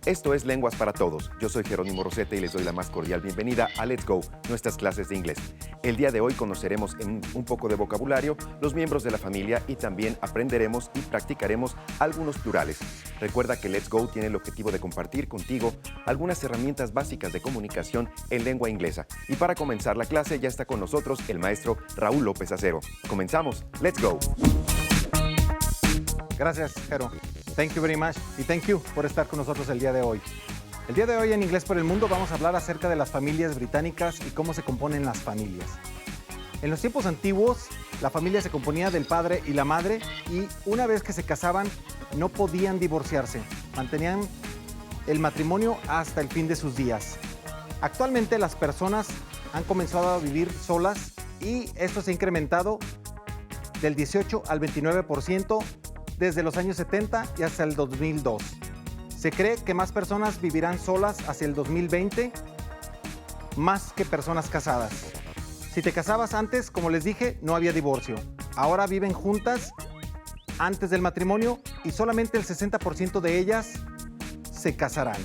Esto es Lenguas para Todos. Yo soy Jerónimo Rosete y les doy la más cordial bienvenida a Let's Go, nuestras clases de inglés. El día de hoy conoceremos en un poco de vocabulario los miembros de la familia y también aprenderemos y practicaremos algunos plurales. Recuerda que Let's Go tiene el objetivo de compartir contigo algunas herramientas básicas de comunicación en lengua inglesa. Y para comenzar la clase ya está con nosotros el maestro Raúl López Acero. Comenzamos. Let's Go. Gracias, Jero. Thank you very much y thank you por estar con nosotros el día de hoy. El día de hoy en Inglés por el Mundo vamos a hablar acerca de las familias británicas y cómo se componen las familias. En los tiempos antiguos, la familia se componía del padre y la madre y una vez que se casaban no podían divorciarse. Mantenían el matrimonio hasta el fin de sus días. Actualmente las personas han comenzado a vivir solas y esto se ha incrementado del 18 al 29% desde los años 70 y hasta el 2002. Se cree que más personas vivirán solas hacia el 2020, más que personas casadas. Si te casabas antes, como les dije, no había divorcio. Ahora viven juntas antes del matrimonio y solamente el 60% de ellas se casarán.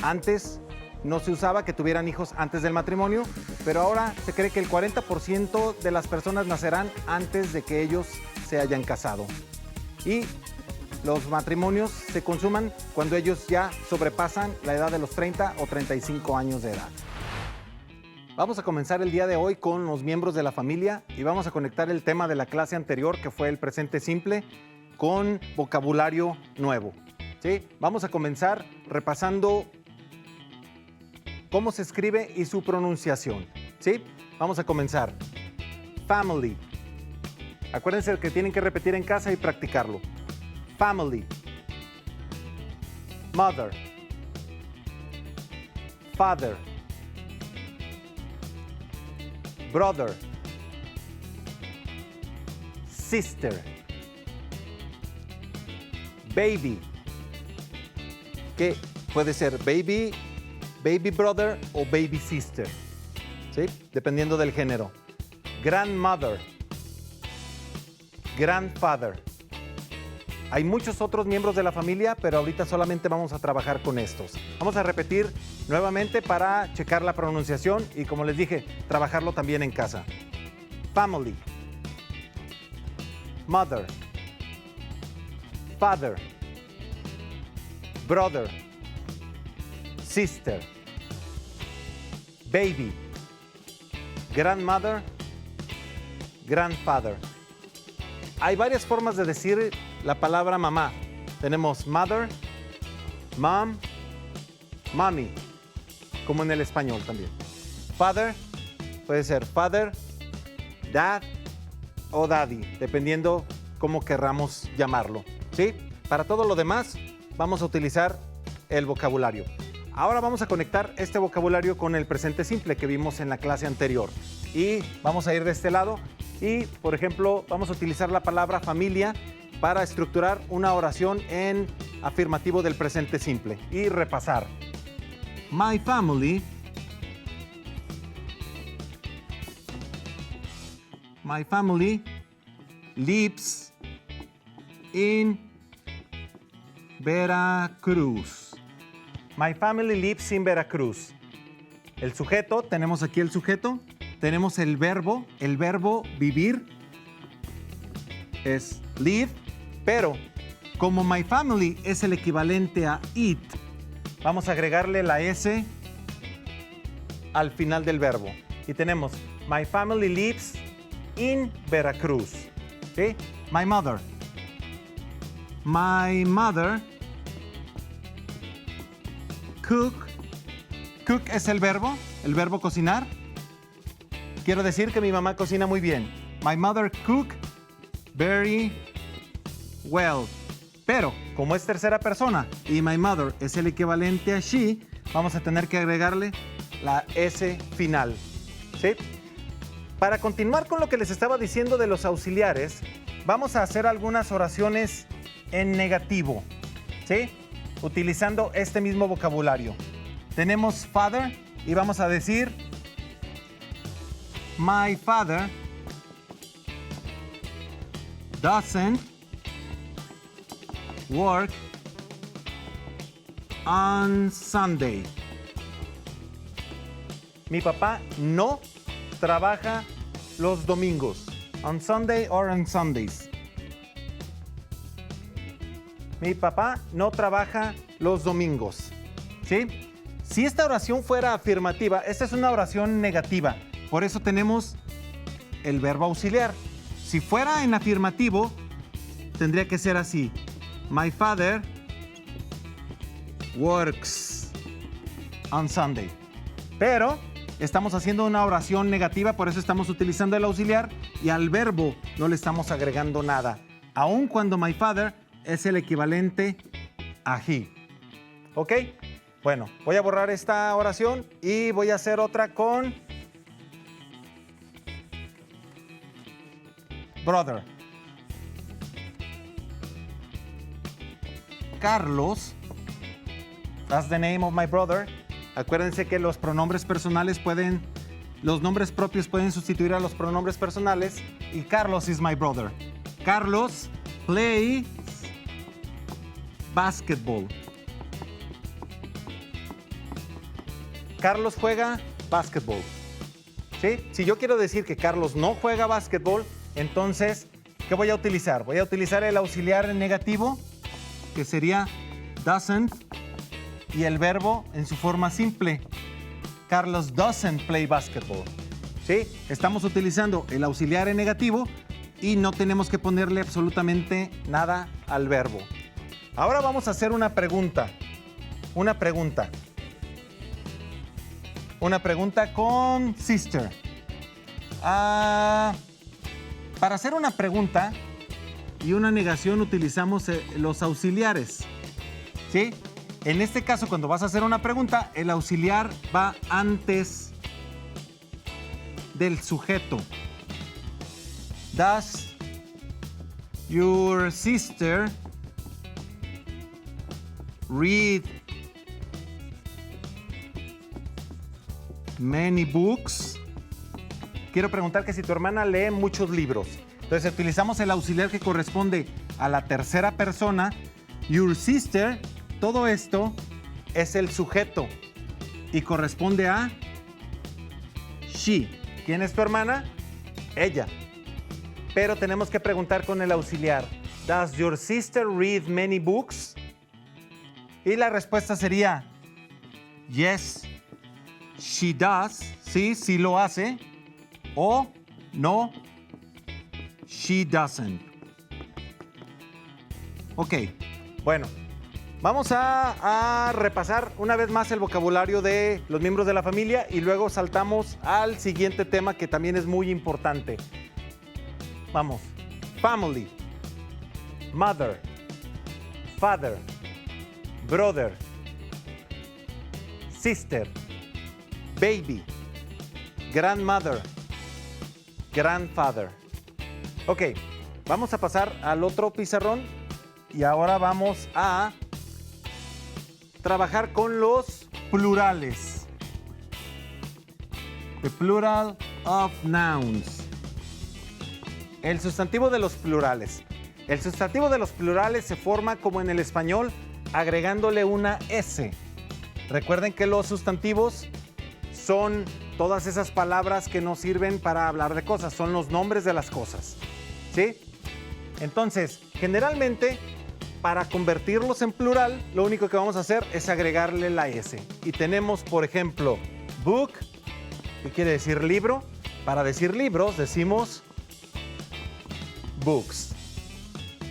Antes no se usaba que tuvieran hijos antes del matrimonio, pero ahora se cree que el 40% de las personas nacerán antes de que ellos se hayan casado. Y los matrimonios se consuman cuando ellos ya sobrepasan la edad de los 30 o 35 años de edad. Vamos a comenzar el día de hoy con los miembros de la familia y vamos a conectar el tema de la clase anterior, que fue el presente simple, con vocabulario nuevo. ¿Sí? Vamos a comenzar repasando cómo se escribe y su pronunciación. ¿Sí? Vamos a comenzar. Family. Acuérdense que tienen que repetir en casa y practicarlo. Family. Mother. Father. Brother. Sister. Baby. Que puede ser baby, baby brother o baby sister. ¿Sí? Dependiendo del género. Grandmother. Grandfather. Hay muchos otros miembros de la familia, pero ahorita solamente vamos a trabajar con estos. Vamos a repetir nuevamente para checar la pronunciación y, como les dije, trabajarlo también en casa. Family. Mother. Father. Brother. Sister. Baby. Grandmother. Grandfather. Hay varias formas de decir la palabra mamá. Tenemos mother, mom, mommy, como en el español también. Father, puede ser father, dad o daddy, dependiendo cómo querramos llamarlo. ¿Sí? Para todo lo demás, vamos a utilizar el vocabulario. Ahora vamos a conectar este vocabulario con el presente simple que vimos en la clase anterior. Y vamos a ir de este lado. Y, por ejemplo, vamos a utilizar la palabra familia para estructurar una oración en afirmativo del presente simple y repasar. My family lives in Veracruz. My family lives in Veracruz. El sujeto, tenemos aquí el sujeto. Tenemos el verbo vivir es live, pero como my family es el equivalente a it, vamos a agregarle la S al final del verbo. Y tenemos my family lives in Veracruz. ¿Sí? My mother. My mother cook. Cook es el verbo cocinar. Quiero decir que mi mamá cocina muy bien. My mother cook very well. Pero, como es tercera persona y my mother es el equivalente a she, vamos a tener que agregarle la S final. ¿Sí? Para continuar con lo que les estaba diciendo de los auxiliares, vamos a hacer algunas oraciones en negativo. ¿Sí? Utilizando este mismo vocabulario. Tenemos father y vamos a decir my father doesn't work on Sunday. Mi papá no trabaja los domingos. On Sunday or on Sundays. Mi papá no trabaja los domingos. ¿Sí? Si esta oración fuera afirmativa, esta es una oración negativa. Por eso tenemos el verbo auxiliar. Si fuera en afirmativo, tendría que ser así. My father works on Sunday. Pero estamos haciendo una oración negativa, por eso estamos utilizando el auxiliar y al verbo no le estamos agregando nada. Aun cuando my father es el equivalente a he. ¿Ok? Bueno, voy a borrar esta oración y voy a hacer otra con brother. Carlos, that's the name of my brother. Acuérdense que los pronombres personales los nombres propios pueden sustituir a los pronombres personales y Carlos is my brother. Carlos plays basketball. Carlos juega basketball. ¿Sí? Si yo quiero decir que Carlos no juega basketball, entonces, ¿qué voy a utilizar? Voy a utilizar el auxiliar en negativo, que sería doesn't, y el verbo en su forma simple. Carlos doesn't play basketball. ¿Sí? Estamos utilizando el auxiliar en negativo y no tenemos que ponerle absolutamente nada al verbo. Ahora vamos a hacer una pregunta. Una pregunta con sister. Para hacer una pregunta y una negación utilizamos los auxiliares. ¿Sí? En este caso, cuando vas a hacer una pregunta, el auxiliar va antes del sujeto. Does your sister read many books? Quiero preguntar que si tu hermana lee muchos libros. Entonces utilizamos el auxiliar que corresponde a la tercera persona. Your sister, todo esto es el sujeto y corresponde a she. ¿Quién es tu hermana? Ella. Pero tenemos que preguntar con el auxiliar. Does your sister read many books? Y la respuesta sería yes, she does. Sí, sí lo hace. O no, she doesn't. Ok, bueno, vamos a repasar una vez más el vocabulario de los miembros de la familia y luego saltamos al siguiente tema que también es muy importante. Vamos, family, mother, father, brother, sister, baby, grandmother, grandfather. Ok, vamos a pasar al otro pizarrón y ahora vamos a trabajar con los plurales. The plural of nouns. El sustantivo de los plurales. El sustantivo de los plurales se forma como en el español, agregándole una S. Recuerden que los sustantivos son todas esas palabras que nos sirven para hablar de cosas, son los nombres de las cosas. ¿Sí? Entonces, generalmente, para convertirlos en plural, lo único que vamos a hacer es agregarle la S. Y tenemos, por ejemplo, book, que quiere decir libro. Para decir libros, decimos books.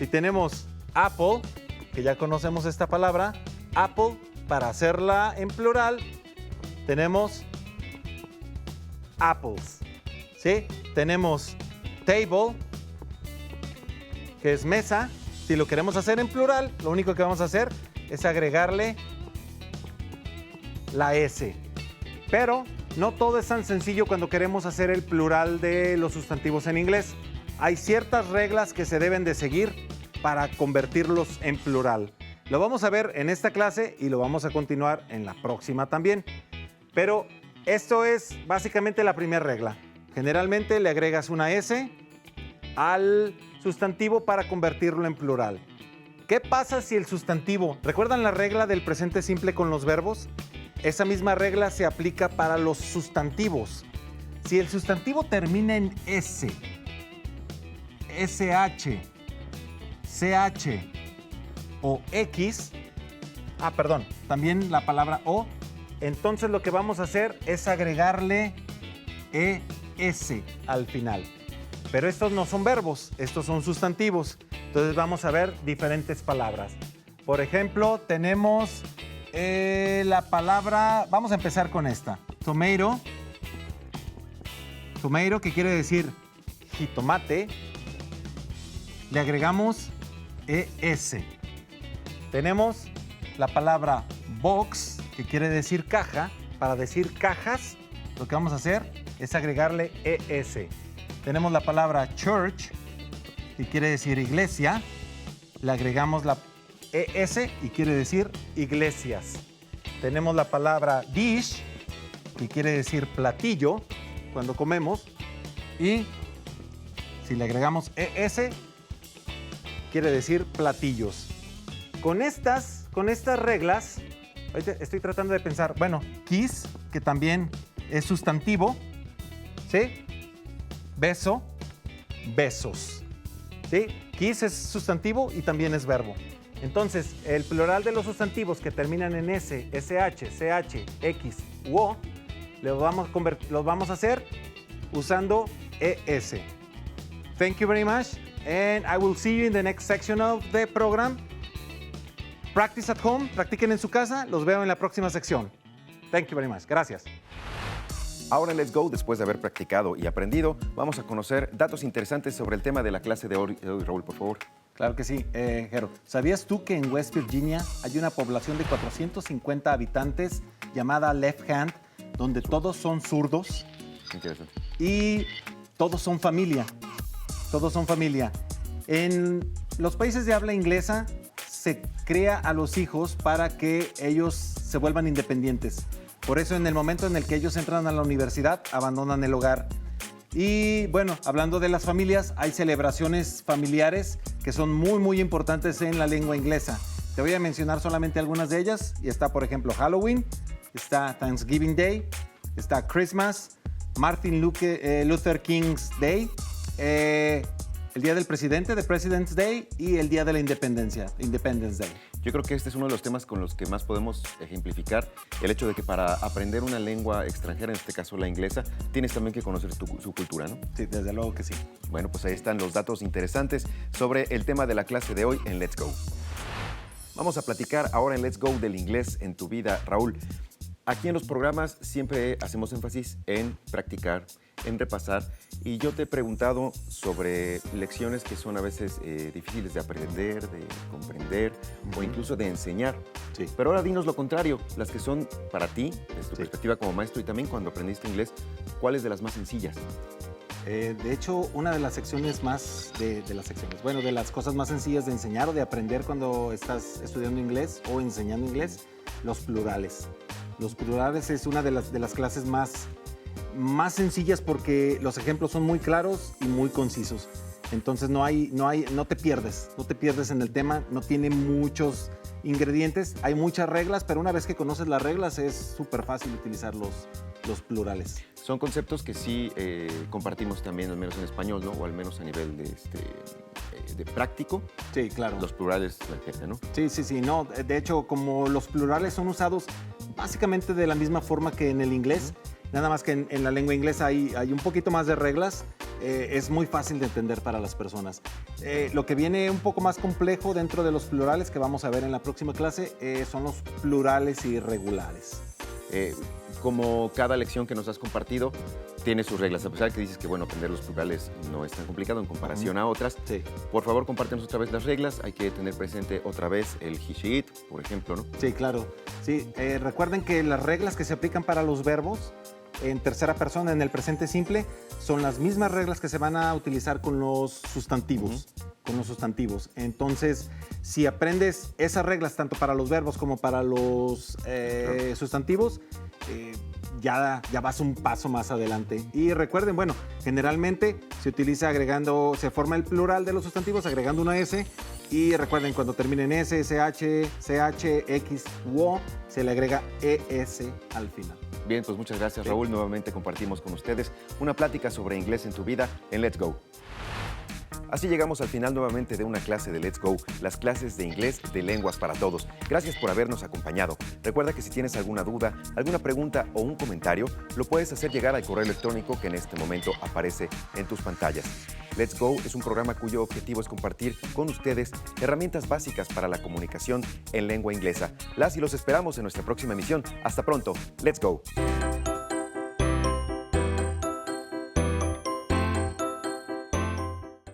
Y tenemos apple, que ya conocemos esta palabra, apple, para hacerla en plural, tenemos apples. ¿Sí? Tenemos table, que es mesa. Si lo queremos hacer en plural, lo único que vamos a hacer es agregarle la S. Pero no todo es tan sencillo cuando queremos hacer el plural de los sustantivos en inglés. Hay ciertas reglas que se deben de seguir para convertirlos en plural. Lo vamos a ver en esta clase y lo vamos a continuar en la próxima también. Pero esto es básicamente la primera regla. Generalmente le agregas una S al sustantivo para convertirlo en plural. ¿Qué pasa si el sustantivo... ¿Recuerdan la regla del presente simple con los verbos? Esa misma regla se aplica para los sustantivos. Si el sustantivo termina en S, SH, CH o X, también la palabra O, entonces lo que vamos a hacer es agregarle ES al final. Pero estos no son verbos, estos son sustantivos. Entonces vamos a ver diferentes palabras. Por ejemplo, tenemos la palabra, vamos a empezar con esta, tomato. Tomato, que quiere decir jitomate, le agregamos ES. Tenemos la palabra box, que quiere decir caja. Para decir cajas, lo que vamos a hacer es agregarle ES. Tenemos la palabra church, que quiere decir iglesia. Le agregamos la ES y quiere decir iglesias. Tenemos la palabra dish, que quiere decir platillo cuando comemos. Y si le agregamos ES, quiere decir platillos. Con estas reglas, ahorita estoy tratando de pensar, bueno, kiss, que también es sustantivo, ¿sí? Beso, besos, ¿sí? Kiss es sustantivo y también es verbo. Entonces, el plural de los sustantivos que terminan en S, SH, CH, X u O, los vamos a hacer usando ES. Thank you very much, and I will see you in the next section of the program. Practice at home, practiquen en su casa, los veo en la próxima sección. Thank you very much, gracias. Ahora en Let's Go, después de haber practicado y aprendido, vamos a conocer datos interesantes sobre el tema de la clase de hoy. Raúl, por favor. Claro que sí, Jero. ¿Sabías tú que en West Virginia hay una población de 450 habitantes llamada Left Hand, donde todos son zurdos? Interesante. Y todos son familia. Todos son familia. En los países de habla inglesa se cría a los hijos para que ellos se vuelvan independientes. Por eso en el momento en el que ellos entran a la universidad, abandonan el hogar. Y bueno, hablando de las familias, hay celebraciones familiares que son muy, muy importantes en la lengua inglesa. Te voy a mencionar solamente algunas de ellas. Y está, por ejemplo, Halloween, está Thanksgiving Day, está Christmas, Martin Luther King's Day, el Día del Presidente, The President's Day, y el Día de la Independencia, Independence Day. Yo creo que este es uno de los temas con los que más podemos ejemplificar el hecho de que para aprender una lengua extranjera, en este caso la inglesa, tienes también que conocer su cultura, ¿no? Sí, desde luego que sí. Bueno, pues ahí están los datos interesantes sobre el tema de la clase de hoy en Let's Go. Vamos a platicar ahora en Let's Go del inglés en tu vida, Raúl. Aquí en los programas siempre hacemos énfasis en practicar, en repasar, y yo te he preguntado sobre lecciones que son a veces difíciles de aprender, de comprender o incluso de enseñar. Sí. Pero ahora dinos lo contrario, las que son para ti, desde tu perspectiva como maestro y también cuando aprendiste inglés, ¿cuáles de las más sencillas? De hecho, una de las secciones más, de las cosas más sencillas de enseñar o de aprender cuando estás estudiando inglés o enseñando inglés, los plurales. Los plurales es una de las clases más sencillas porque los ejemplos son muy claros y muy concisos. Entonces no te pierdes en el tema, no tiene muchos ingredientes, hay muchas reglas, pero una vez que conoces las reglas es súper fácil utilizar los plurales. Son conceptos que sí compartimos también, al menos en español, ¿no? O al menos a nivel de práctico. Sí, claro. Los plurales, la gente, ¿no? Sí, no. De hecho, como los plurales son usados básicamente de la misma forma que en el inglés, nada más que en la lengua inglesa hay un poquito más de reglas, es muy fácil de entender para las personas. Lo que viene un poco más complejo dentro de los plurales que vamos a ver en la próxima clase son los plurales irregulares. Como cada lección que nos has compartido tiene sus reglas, a pesar que dices que bueno, aprender los plurales no es tan complicado en comparación a otras. Sí. Por favor, compártenos otra vez las reglas. Hay que tener presente otra vez el he, she, it, por ejemplo, ¿no? Sí, claro. Sí, recuerden que las reglas que se aplican para los verbos en tercera persona, en el presente simple, son las mismas reglas que se van a utilizar con los sustantivos. Entonces, si aprendes esas reglas tanto para los verbos como para los sustantivos, ya vas un paso más adelante. Y recuerden, bueno, generalmente se utiliza se forma el plural de los sustantivos agregando una S. Y recuerden, cuando terminen S, SH, CH, X u O, se le agrega ES al final. Bien, pues muchas gracias, Raúl. Nuevamente compartimos con ustedes una plática sobre inglés en tu vida en Let's Go. Así llegamos al final nuevamente de una clase de Let's Go, las clases de inglés de Lenguas para Todos. Gracias por habernos acompañado. Recuerda que si tienes alguna duda, alguna pregunta o un comentario, lo puedes hacer llegar al correo electrónico que en este momento aparece en tus pantallas. Let's Go es un programa cuyo objetivo es compartir con ustedes herramientas básicas para la comunicación en lengua inglesa. Las y los esperamos en nuestra próxima emisión. Hasta pronto. Let's Go.